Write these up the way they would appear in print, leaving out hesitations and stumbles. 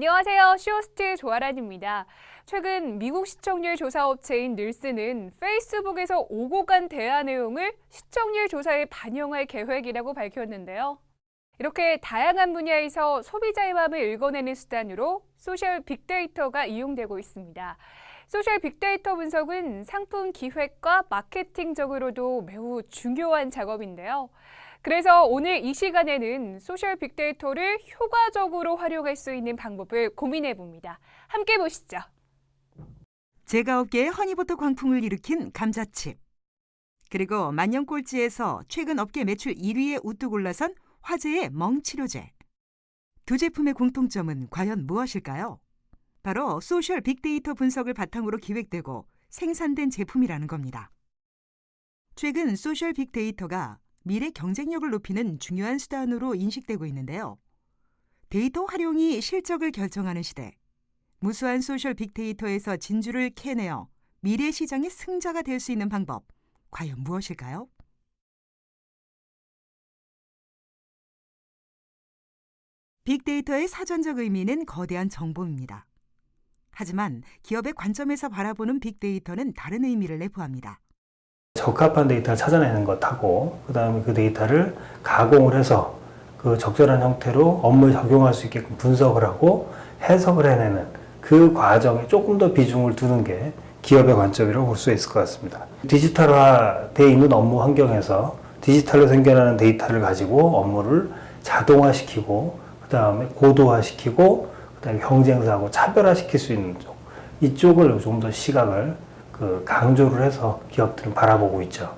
안녕하세요. 쇼호스트 조아란입니다. 최근 미국 시청률 조사 업체인 닐슨은 페이스북에서 오고 간 대화 내용을 시청률 조사에 반영할 계획이라고 밝혔는데요. 이렇게 다양한 분야에서 소비자의 마음을 읽어내는 수단으로 소셜 빅데이터가 이용되고 있습니다. 소셜 빅데이터 분석은 상품 기획과 마케팅적으로도 매우 중요한 작업인데요. 그래서 오늘 이 시간에는 소셜 빅데이터를 효과적으로 활용할 수 있는 방법을 고민해 봅니다. 함께 보시죠. 제가 업계에 허니버터 광풍을 일으킨 감자칩. 그리고 만년꼴찌에서 최근 업계 매출 1위에 우뚝 올라선 화제의 멍치료제. 두 제품의 공통점은 과연 무엇일까요? 바로 소셜 빅데이터 분석을 바탕으로 기획되고 생산된 제품이라는 겁니다. 최근 소셜 빅데이터가 미래 경쟁력을 높이는 중요한 수단으로 인식되고 있는데요. 데이터 활용이 실적을 결정하는 시대. 무수한 소셜 빅데이터에서 진주를 캐내어 미래 시장의 승자가 될 수 있는 방법, 과연 무엇일까요? 빅데이터의 사전적 의미는 거대한 정보입니다. 하지만 기업의 관점에서 바라보는 빅데이터는 다른 의미를 내포합니다. 적합한 데이터를 찾아내는 것하고 그다음에 그 데이터를 가공을 해서 그 적절한 형태로 업무에 적용할 수 있게끔 분석을 하고 해석을 해내는 그 과정에 조금 더 비중을 두는 게 기업의 관점이라고 볼 수 있을 것 같습니다. 디지털화되어 있는 업무 환경에서 디지털로 생겨나는 데이터를 가지고 업무를 자동화시키고 그다음에 고도화시키고 그다음에 경쟁사하고 차별화시킬 수 있는 쪽 이쪽을 좀 더 시각을 강조를 해서 기업들은 바라보고 있죠.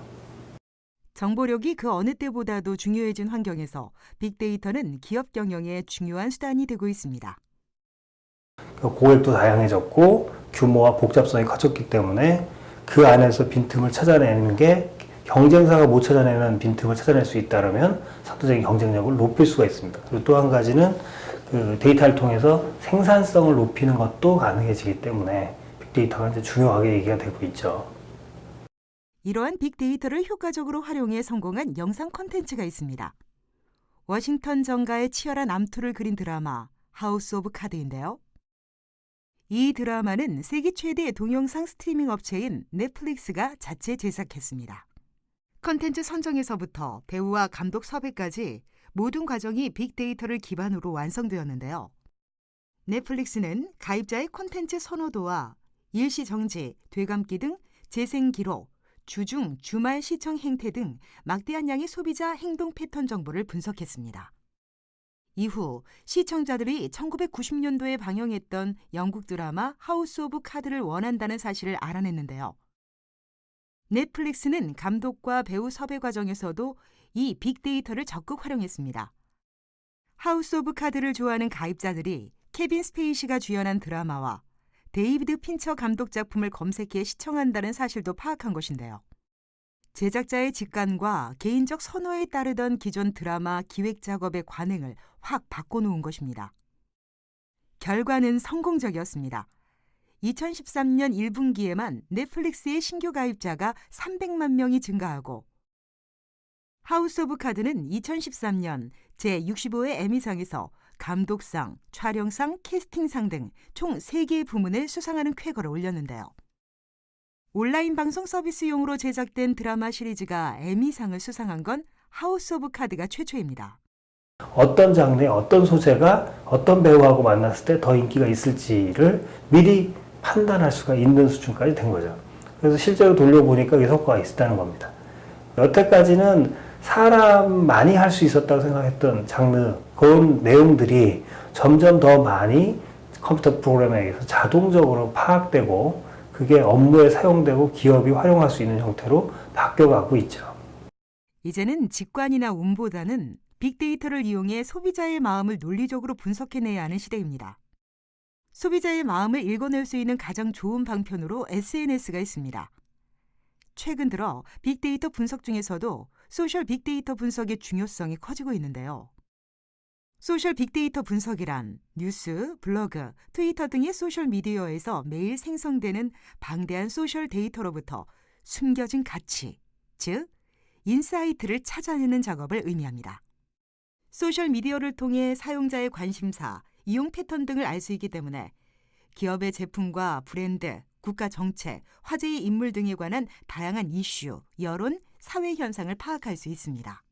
정보력이 그 어느 때보다도 중요해진 환경에서 빅데이터는 기업 경영의 중요한 수단이 되고 있습니다. 고객도 다양해졌고 규모와 복잡성이 커졌기 때문에 그 안에서 빈틈을 찾아내는 게 경쟁사가 못 찾아내는 빈틈을 찾아낼 수 있다면 상대적인 경쟁력을 높일 수가 있습니다. 그리고 또 한 가지는 그 데이터를 통해서 생산성을 높이는 것도 가능해지기 때문에 빅데이터가 이제 중요하게 얘기가 되고 있죠. 이러한 빅데이터를 효과적으로 활용해 성공한 영상 콘텐츠가 있습니다. 워싱턴 정가의 치열한 암투를 그린 드라마 하우스 오브 카드인데요. 이 드라마는 세계 최대 동영상 스트리밍 업체인 넷플릭스가 자체 제작했습니다. 콘텐츠 선정에서부터 배우와 감독 섭외까지 모든 과정이 빅데이터를 기반으로 완성되었는데요. 넷플릭스는 가입자의 콘텐츠 선호도와 일시 정지, 되감기 등 재생 기록, 주중, 주말 시청 행태 등 막대한 양의 소비자 행동 패턴 정보를 분석했습니다. 이후 시청자들이 1990년도에 방영했던 영국 드라마 하우스 오브 카드를 원한다는 사실을 알아냈는데요. 넷플릭스는 감독과 배우 섭외 과정에서도 이 빅데이터를 적극 활용했습니다. 하우스 오브 카드를 좋아하는 가입자들이 케빈 스페이시가 주연한 드라마와 데이비드 핀처 감독 작품을 검색해 시청한다는 사실도 파악한 것인데요. 제작자의 직관과 개인적 선호에 따르던 기존 드라마 기획 작업의 관행을 확 바꿔놓은 것입니다. 결과는 성공적이었습니다. 2013년 1분기에만 넷플릭스의 신규 가입자가 300만 명이 증가하고 하우스 오브 카드는 2013년 제65회 에미상에서 감독상, 촬영상, 캐스팅상 등 총 3개의 부문을 수상하는 쾌거를 올렸는데요. 온라인 방송 서비스용으로 제작된 드라마 시리즈가 에미상을 수상한 건 하우스 오브 카드가 최초입니다. 어떤 장르의 어떤 소재가 어떤 배우하고 만났을 때 더 인기가 있을지를 미리 판단할 수가 있는 수준까지 된 거죠. 그래서 실제로 돌려보니까 이 성과가 있었다는 겁니다. 여태까지는 사람 많이 할 수 있었다고 생각했던 장르, 그런 내용들이 점점 더 많이 컴퓨터 프로그램에 의해서 자동적으로 파악되고 그게 업무에 사용되고 기업이 활용할 수 있는 형태로 바뀌어가고 있죠. 이제는 직관이나 운보다는 빅데이터를 이용해 소비자의 마음을 논리적으로 분석해내야 하는 시대입니다. 소비자의 마음을 읽어낼 수 있는 가장 좋은 방편으로 SNS가 있습니다. 최근 들어 빅데이터 분석 중에서도 소셜 빅데이터 분석의 중요성이 커지고 있는데요. 소셜 빅데이터 분석이란 뉴스, 블로그, 트위터 등의 소셜미디어에서 매일 생성되는 방대한 소셜 데이터로부터 숨겨진 가치, 즉 인사이트를 찾아내는 작업을 의미합니다. 소셜미디어를 통해 사용자의 관심사, 이용 패턴 등을 알 수 있기 때문에 기업의 제품과 브랜드, 국가 정책, 화제의 인물 등에 관한 다양한 이슈, 여론, 사회 현상을 파악할 수 있습니다.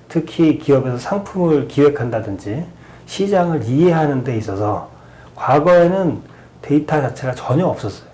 특히 기업에서 상품을 기획한다든지 시장을 이해하는 데 있어서 과거에는 데이터 자체가 전혀 없었어요.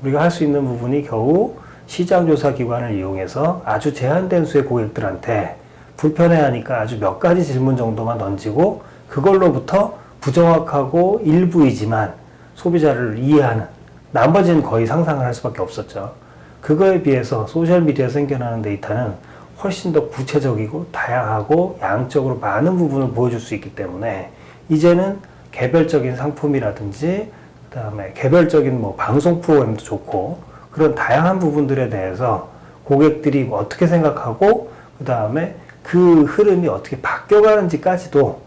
우리가 할 수 있는 부분이 겨우 시장조사 기관을 이용해서 아주 제한된 수의 고객들한테 불편해하니까 아주 몇 가지 질문 정도만 던지고 그걸로부터 부정확하고 일부이지만 소비자를 이해하는, 나머지는 거의 상상을 할 수밖에 없었죠. 그거에 비해서 소셜미디어에 생겨나는 데이터는 훨씬 더 구체적이고 다양하고 양적으로 많은 부분을 보여줄 수 있기 때문에 이제는 개별적인 상품이라든지 그다음에 개별적인 방송 프로그램도 좋고 그런 다양한 부분들에 대해서 고객들이 어떻게 생각하고 그다음에 그 흐름이 어떻게 바뀌어가는지까지도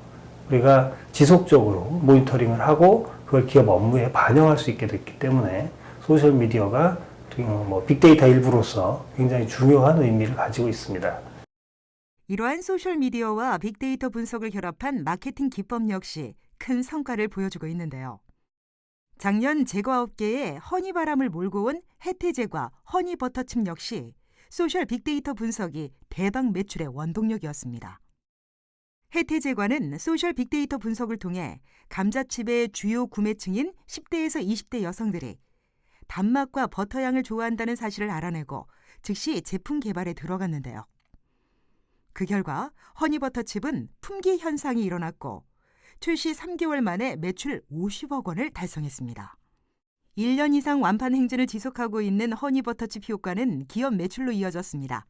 우리가 지속적으로 모니터링을 하고 그걸 기업 업무에 반영할 수 있게 됐기 때문에 소셜미디어가 빅데이터 일부로서 굉장히 중요한 의미를 가지고 있습니다. 이러한 소셜미디어와 빅데이터 분석을 결합한 마케팅 기법 역시 큰 성과를 보여주고 있는데요. 작년 제과업계에 허니바람을 몰고 온 혜태제과 허니버터칩 역시 소셜 빅데이터 분석이 대박 매출의 원동력이었습니다. 혜태제과는 소셜 빅데이터 분석을 통해 감자칩의 주요 구매층인 10대에서 20대 여성들이 단맛과 버터향을 좋아한다는 사실을 알아내고 즉시 제품 개발에 들어갔는데요. 그 결과 허니버터칩은 품귀 현상이 일어났고 출시 3개월 만에 매출 50억 원을 달성했습니다. 1년 이상 완판 행진을 지속하고 있는 허니버터칩 효과는 기업 매출로 이어졌습니다.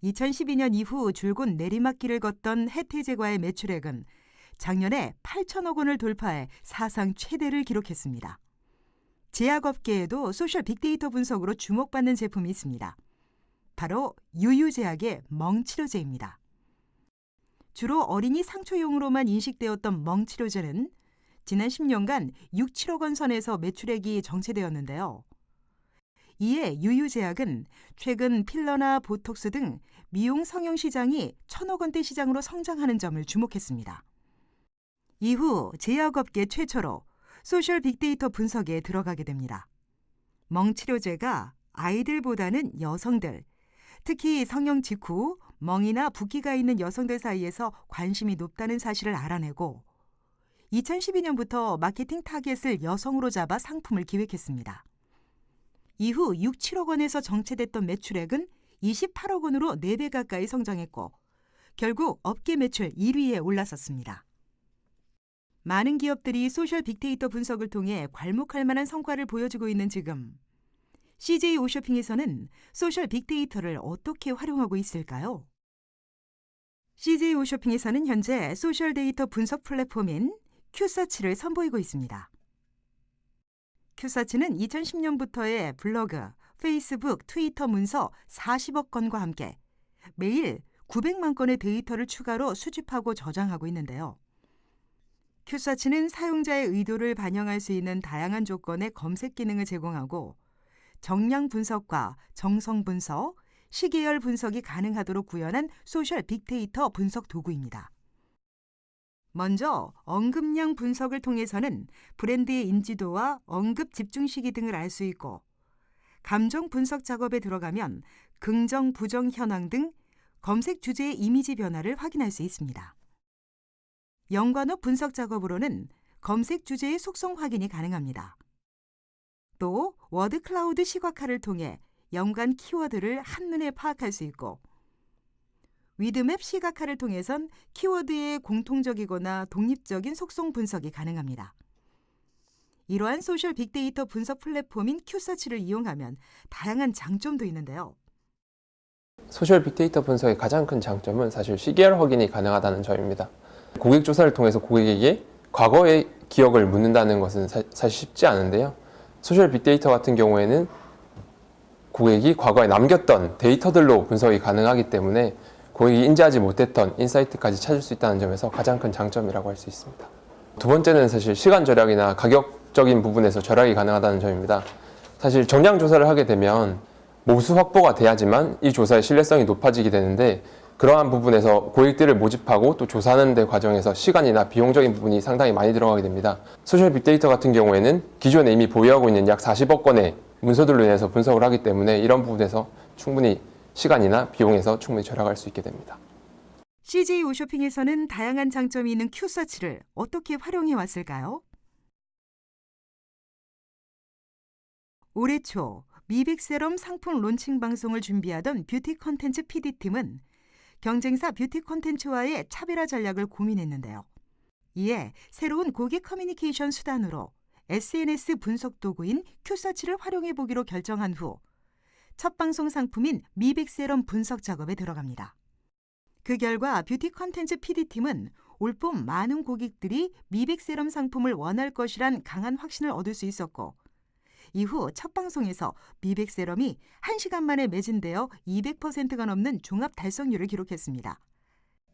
2012년 이후 줄곧 내리막길을 걷던 혜태제과의 매출액은 작년에 8천억 원을 돌파해 사상 최대를 기록했습니다. 제약업계에도 소셜 빅데이터 분석으로 주목받는 제품이 있습니다. 바로 유유제약의 멍치료제입니다. 주로 어린이 상초용으로만 인식되었던 멍치료제는 지난 10년간 6, 7억 원 선에서 매출액이 정체되었는데요. 이에 유유제약은 최근 필러나 보톡스 등 미용 성형 시장이 1,000억 원대 시장으로 성장하는 점을 주목했습니다. 이후 제약업계 최초로 소셜 빅데이터 분석에 들어가게 됩니다. 멍치료제가 아이들보다는 여성들, 특히 성형 직후 멍이나 붓기가 있는 여성들 사이에서 관심이 높다는 사실을 알아내고 2012년부터 마케팅 타겟을 여성으로 잡아 상품을 기획했습니다. 이후 6, 7억 원에서 정체됐던 매출액은 28억 원으로 4배 가까이 성장했고 결국 업계 매출 1위에 올라섰습니다. 많은 기업들이 소셜 빅데이터 분석을 통해 괄목할 만한 성과를 보여주고 있는 지금 CJ 오쇼핑에서는 소셜 빅데이터를 어떻게 활용하고 있을까요? CJ 오쇼핑에서는 현재 소셜 데이터 분석 플랫폼인 큐서치를 선보이고 있습니다. 큐서치는 2010년부터의 블로그, 페이스북, 트위터 문서 40억 건과 함께 매일 900만 건의 데이터를 추가로 수집하고 저장하고 있는데요. 큐서치는 사용자의 의도를 반영할 수 있는 다양한 조건의 검색 기능을 제공하고 정량 분석과 정성 분석, 시계열 분석이 가능하도록 구현한 소셜 빅데이터 분석 도구입니다. 먼저 언급량 분석을 통해서는 브랜드의 인지도와 언급 집중 시기 등을 알 수 있고 감정 분석 작업에 들어가면 긍정, 부정 현황 등 검색 주제의 이미지 변화를 확인할 수 있습니다. 연관어 분석 작업으로는 검색 주제의 속성 확인이 가능합니다. 또 워드 클라우드 시각화를 통해 연관 키워드를 한눈에 파악할 수 있고 위드맵 시각화를 통해선 키워드의 공통적이거나 독립적인 속성 분석이 가능합니다. 이러한 소셜 빅데이터 분석 플랫폼인 큐서치를 이용하면 다양한 장점도 있는데요. 소셜 빅데이터 분석의 가장 큰 장점은 사실 시계열 확인이 가능하다는 점입니다. 고객 조사를 통해서 고객에게 과거의 기억을 묻는다는 것은 사실 쉽지 않은데요. 소셜 빅데이터 같은 경우에는 고객이 과거에 남겼던 데이터들로 분석이 가능하기 때문에 고객이 인지하지 못했던 인사이트까지 찾을 수 있다는 점에서 가장 큰 장점이라고 할 수 있습니다. 두 번째는 사실 시간 절약이나 가격적인 부분에서 절약이 가능하다는 점입니다. 사실 정량 조사를 하게 되면 모수 확보가 돼야지만 이 조사의 신뢰성이 높아지게 되는데 그러한 부분에서 고객들을 모집하고 또 조사하는 데 과정에서 시간이나 비용적인 부분이 상당히 많이 들어가게 됩니다. 소셜 빅데이터 같은 경우에는 기존에 이미 보유하고 있는 약 40억 건의 문서들로 인해서 분석을 하기 때문에 이런 부분에서 충분히 시간이나 비용에서 충분히 절약할 수 있게 됩니다. CJ 오쇼핑에서는 다양한 장점이 있는 큐서치를 어떻게 활용해 왔을까요? 올해 초 미백 세럼 상품 론칭 방송을 준비하던 뷰티 콘텐츠 PD팀은 경쟁사 뷰티 콘텐츠와의 차별화 전략을 고민했는데요. 이에 새로운 고객 커뮤니케이션 수단으로 SNS 분석 도구인 큐서치를 활용해 보기로 결정한 후 첫 방송 상품인 미백 세럼 분석 작업에 들어갑니다. 그 결과 뷰티 콘텐츠 PD팀은 올봄 많은 고객들이 미백 세럼 상품을 원할 것이란 강한 확신을 얻을 수 있었고, 이후 첫 방송에서 미백 세럼이 1시간 만에 매진되어 200%가 넘는 종합 달성률을 기록했습니다.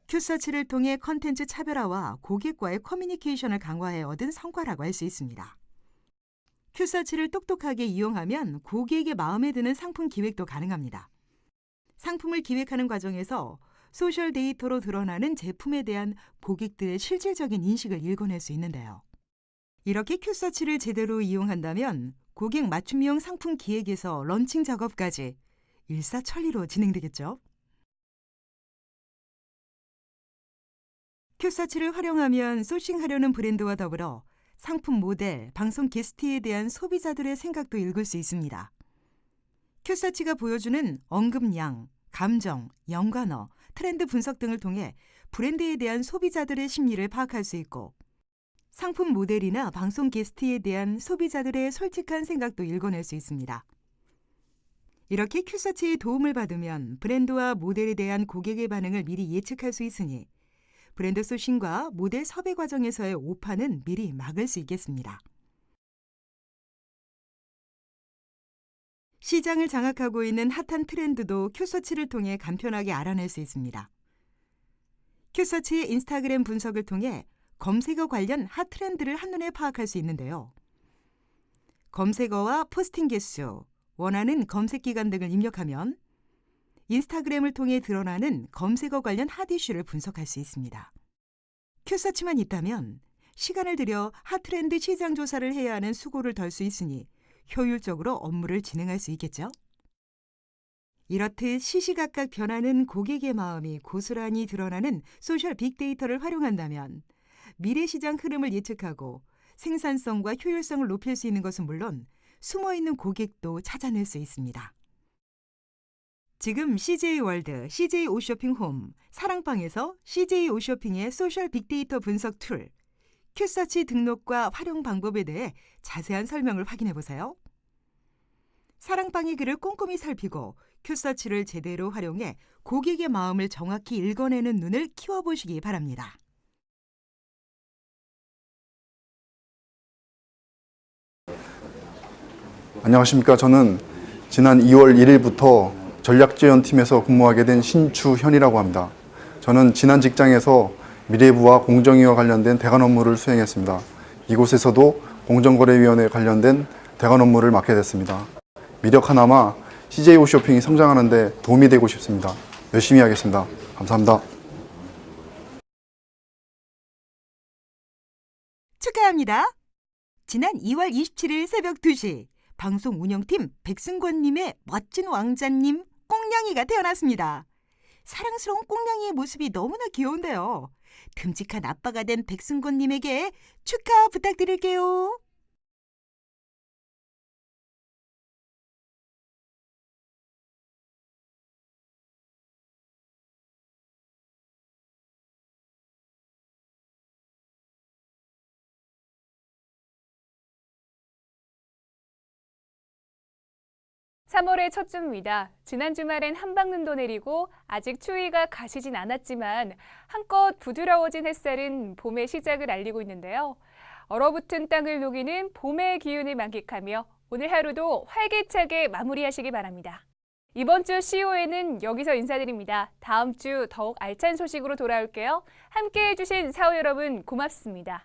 큐서치를 통해 컨텐츠 차별화와 고객과의 커뮤니케이션을 강화해 얻은 성과라고 할 수 있습니다. 큐서치를 똑똑하게 이용하면 고객의 마음에 드는 상품 기획도 가능합니다. 상품을 기획하는 과정에서 소셜 데이터로 드러나는 제품에 대한 고객들의 실질적인 인식을 읽어낼 수 있는데요. 이렇게 큐서치를 제대로 이용한다면 고객 맞춤형 상품 기획에서 런칭 작업까지 일사천리로 진행되겠죠. 큐서치를 활용하면 소싱하려는 브랜드와 더불어 상품 모델, 방송 게스트에 대한 소비자들의 생각도 읽을 수 있습니다. 큐서치가 보여주는 언급량, 감정, 연관어, 트렌드 분석 등을 통해 브랜드에 대한 소비자들의 심리를 파악할 수 있고, 상품 모델이나 방송 게스트에 대한 소비자들의 솔직한 생각도 읽어낼 수 있습니다. 이렇게 큐서치의 도움을 받으면 브랜드와 모델에 대한 고객의 반응을 미리 예측할 수 있으니 브랜드 소싱과 모델 섭외 과정에서의 오판은 미리 막을 수 있겠습니다. 시장을 장악하고 있는 핫한 트렌드도 큐서치를 통해 간편하게 알아낼 수 있습니다. 큐서치의 인스타그램 분석을 통해 검색어 관련 핫 트렌드를 한눈에 파악할 수 있는데요. 검색어와 포스팅 개수, 원하는 검색 기간 등을 입력하면 인스타그램을 통해 드러나는 검색어 관련 핫 이슈를 분석할 수 있습니다. 큐서치만 있다면 시간을 들여 핫 트렌드 시장 조사를 해야 하는 수고를 덜 수 있으니 효율적으로 업무를 진행할 수 있겠죠. 이렇듯 시시각각 변하는 고객의 마음이 고스란히 드러나는 소셜 빅데이터를 활용한다면 미래 시장 흐름을 예측하고 생산성과 효율성을 높일 수 있는 것은 물론 숨어있는 고객도 찾아낼 수 있습니다. 지금 CJ 월드, CJ 오쇼핑 홈, 사랑방에서 CJ 오쇼핑의 소셜 빅데이터 분석 툴, 큐서치 등록과 활용 방법에 대해 자세한 설명을 확인해 보세요. 사랑방의 글을 꼼꼼히 살피고 큐서치를 제대로 활용해 고객의 마음을 정확히 읽어내는 눈을 키워보시기 바랍니다. 안녕하십니까. 저는 지난 2월 1일부터 전략지원팀에서 근무하게 된 신추현이라고 합니다. 저는 지난 직장에서 미래부와 공정위와 관련된 대관 업무를 수행했습니다. 이곳에서도 공정거래위원회 관련된 대관 업무를 맡게 됐습니다. 미력 하나마 CJ 오쇼핑이 성장하는 데 도움이 되고 싶습니다. 열심히 하겠습니다. 감사합니다. 축하합니다. 지난 2월 27일 새벽 2시 방송 운영팀 백승권님의 멋진 왕자님 꽁냥이가 태어났습니다. 사랑스러운 꽁냥이의 모습이 너무나 귀여운데요. 듬직한 아빠가 된 백승권님에게 축하 부탁드릴게요. (3월의) 첫 주입니다. 지난 주말엔 한방눈도 내리고 아직 추위가 가시진 않았지만 한껏 부드러워진 햇살은 봄의 시작을 알리고 있는데요. 얼어붙은 땅을 녹이는 봄의 기운을 만끽하며 오늘 하루도 활기차게 마무리하시기 바랍니다. 이번 주 CO에는 여기서 인사드립니다. 다음 주 더욱 알찬 소식으로 돌아올게요. 함께해 주신 사우 여러분 고맙습니다.